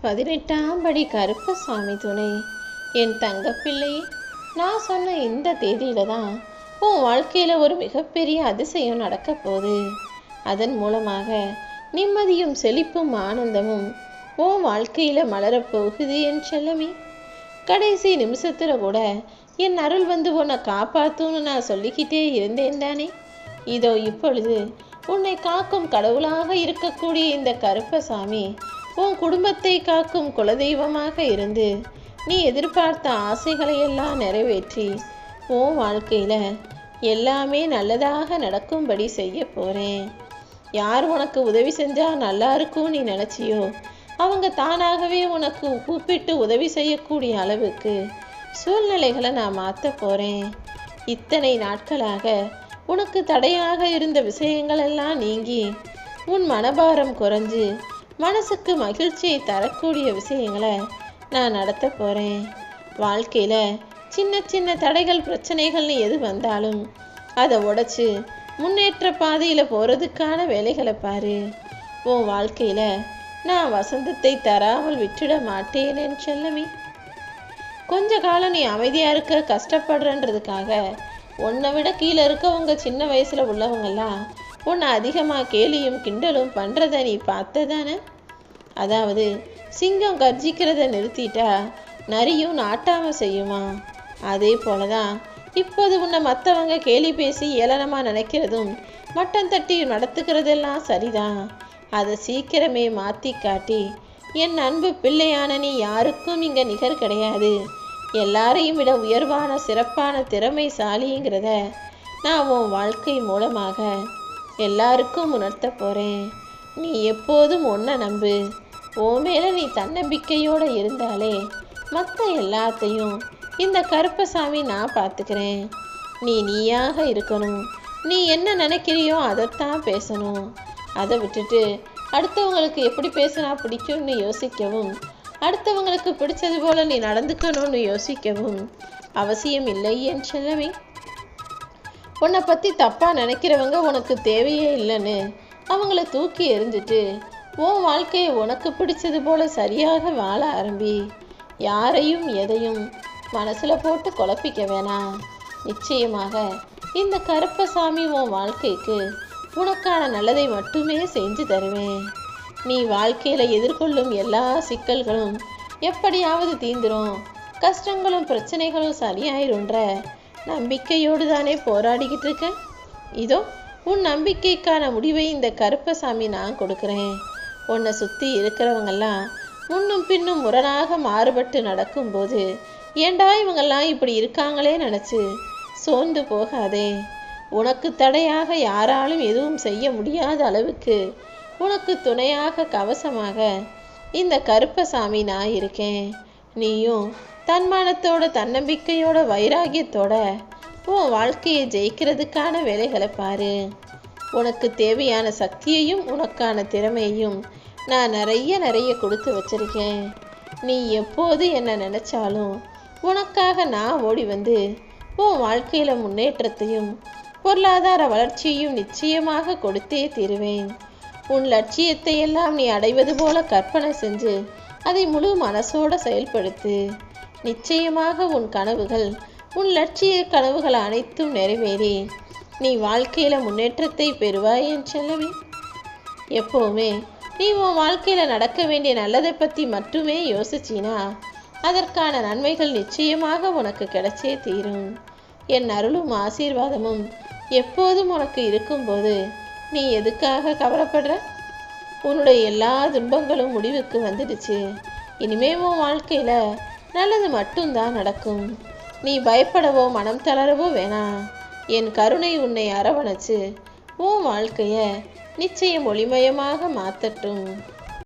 18ஆம் படி கருப்பசாமி துணை. என் தங்கப்பிள்ளை, நான் சொன்ன இந்த தேதியில தான் உன் வாழ்க்கையில் ஒரு மிகப்பெரிய அதிசயம் நடக்க போகுது. அதன் மூலமாக நிம்மதியும் செழிப்பும் ஆனந்தமும் உன் வாழ்க்கையில் மலரப்போகுது என் செல்லமே. கடைசி நிமிஷத்தில் கூட என் அருள் வந்து உன்னை காப்பாற்றுன்னு நான் சொல்லிக்கிட்டே இருந்தேன் தானே. இதோ இப்பொழுது உன்னை காக்கும் கடவுளாக இருக்கக்கூடிய இந்த கருப்பசாமி உன் குடும்பத்தை காக்கும் குலதெய்வமாக இருந்து நீ எதிர்பார்த்த ஆசைகளை எல்லாம் நிறைவேற்றி உன் வாழ்க்கையில் எல்லாமே நல்லதாக நடக்கும்படி செய்ய போகிறேன். யார் உனக்கு உதவி செஞ்சால் நல்லா இருக்கும் நீ நினச்சியோ, அவங்க தானாகவே உனக்கு கூப்பிட்டு உதவி செய்யக்கூடிய அளவுக்கு சூழ்நிலைகளை நான் மாற்ற போகிறேன். இத்தனை நாட்களாக உனக்கு தடையாக இருந்த விஷயங்கள் எல்லாம் நீங்கி உன் மனபாரம் குறைஞ்சு மனசுக்கு மகிழ்ச்சியை தரக்கூடிய விஷயங்களை நான் நடத்த போகிறேன். வாழ்க்கையில் சின்ன சின்ன தடைகள் பிரச்சனைகள்னு எது வந்தாலும் அதை உடைச்சு முன்னேற்ற பாதையில் போகிறதுக்கான வேலைகளை பாரு. உன் வாழ்க்கையில் நான் வசந்தத்தை தராமல் விட்டுட மாட்டேனேன்னு செல்லமே. கொஞ்ச காலம் நீ அமைதியாக இருக்க கஷ்டப்படுறன்றதுக்காக உன்னை விட கீழே இருக்கவங்க சின்ன வயசில் உள்ளவங்கெல்லாம் உன்னை அதிகமாக கேலியும் கிண்டலும் பண்ணுறத நீ பார்த்ததானே. அதாவது சிங்கம் கர்ஜிக்கிறத நிறுத்திட்டா நரியும் நாட்டாமல் செய்யுமா. அதே போல தான் இப்போது உன்னை மற்றவங்க கேலி பேசி ஏளனமாக நினைக்கிறதும் மட்டம் தட்டி நடத்துக்கிறதெல்லாம் சரிதான். அதை சீக்கிரமே மாற்றி காட்டி என் அன்பு பிள்ளையான நீ யாருக்கும் இங்கே நிகர் கிடையாது, எல்லாரையும் விட உயர்வான சிறப்பான திறமைசாலிங்கிறத நான் உன் வாழ்க்கை மூலமாக எல்லாருக்கும் உணர்த்த போகிறேன். நீ எப்போதும் ஒன்றை நம்பு. உன் மேலே நீ தன்னம்பிக்கையோடு இருந்தாலே மற்ற எல்லாத்தையும் இந்த கருப்பசாமி நான் பார்த்துக்கிறேன். நீயாக இருக்கணும். நீ என்ன நினைக்கிறியோ அதைத்தான் பேசணும். அதை விட்டுட்டு அடுத்தவங்களுக்கு எப்படி பேசினா பிடிக்கும்னு யோசிக்கவும் அடுத்தவங்களுக்கு பிடிச்சது போல நீ நடந்துக்கணும்னு யோசிக்கவும் அவசியம் இல்லை என் செல்லமே. உன்னை பற்றி தப்பாக நினைக்கிறவங்க உனக்கு தேவையே இல்லைன்னு அவங்கள தூக்கி எறிஞ்சிட்டு உன் வாழ்க்கையை உனக்கு பிடிச்சது போல சரியாக வாழ ஆரம்பி. யாரையும் எதையும் மனசில் போட்டு குழப்பிக்க வேணாம். நிச்சயமாக இந்த கருப்பசாமி உன் வாழ்க்கைக்கு உனக்கான நல்லதை மட்டுமே செஞ்சு தருவேன். நீ வாழ்க்கையில் எதிர்கொள்ளும் எல்லா சிக்கல்களும் எப்படியாவது தீந்துரும், கஷ்டங்களும் பிரச்சனைகளும் சரியாயிருன்ற நம்பிக்கையோடு தானே போராடிக்கிட்டு இருக்க. இதோ உன் நம்பிக்கைக்கான முடிவை இந்த கருப்பசாமி நான் கொடுக்குறேன். உன்னை சுற்றி இருக்கிறவங்கெல்லாம் முன்னும் பின்னும் முரணாக மாறுபட்டு நடக்கும்போது ஏண்டா இவங்கெல்லாம் இப்படி இருக்காங்களே நினச்சி சோர்ந்து போகாதே. உனக்கு தடையாக யாராலும் எதுவும் செய்ய முடியாத அளவுக்கு உனக்கு துணையாக கவசமாக இந்த கருப்பசாமி நான் இருக்கேன். நீயும் தன்மானத்தோட தன்னம்பிக்கையோட வைராகியத்தோட உன் வாழ்க்கையை ஜெயிக்கிறதுக்கான வேலைகளை பாரு. உனக்கு தேவையான சக்தியையும் உனக்கான திறமையையும் நான் நிறைய கொடுத்து வச்சிருக்கேன். நீ எப்போது என்ன நினைச்சாலும் உனக்காக நான் ஓடி வந்து உன் வாழ்க்கையில் முன்னேற்றத்தையும் பொருளாதார வளர்ச்சியையும் நிச்சயமாக கொடுத்தே தீருவேன். உன் லட்சியத்தை எல்லாம் நீ அடைவது போல கற்பனை செஞ்சு அதை முழு மனசோட செயல்படுத்து. நிச்சயமாக உன் கனவுகள், உன் லட்சிய கனவுகள் அனைத்தும் நிறைவேறி நீ வாழ்க்கையில் முன்னேற்றத்தை பெறுவாய் என் செல்லவே. எப்போவுமே நீ உன் வாழ்க்கையில் நடக்க வேண்டிய நல்லதை பற்றி மட்டுமே யோசிச்சினா அதற்கான நன்மைகள் நிச்சயமாக உனக்கு கிடைச்சே தீரும். என் அருளும் ஆசீர்வாதமும் எப்போதும் உனக்கு இருக்கும்போது நீ எதுக்காக கவலைப்படுற? உன்னுடைய எல்லா துன்பங்களும் முடிவுக்கு வந்துடுச்சு. இனிமே உன் வாழ்க்கையில் நல்லது மட்டும்தான் நடக்கும். நீ பயப்படவோ மனம் தளரவோ வேணாம். என் கருணை உன்னை அரவணைச்சு உன் வாழ்க்கையை நிச்சயம் ஒளிமயமாக மாற்றட்டும்.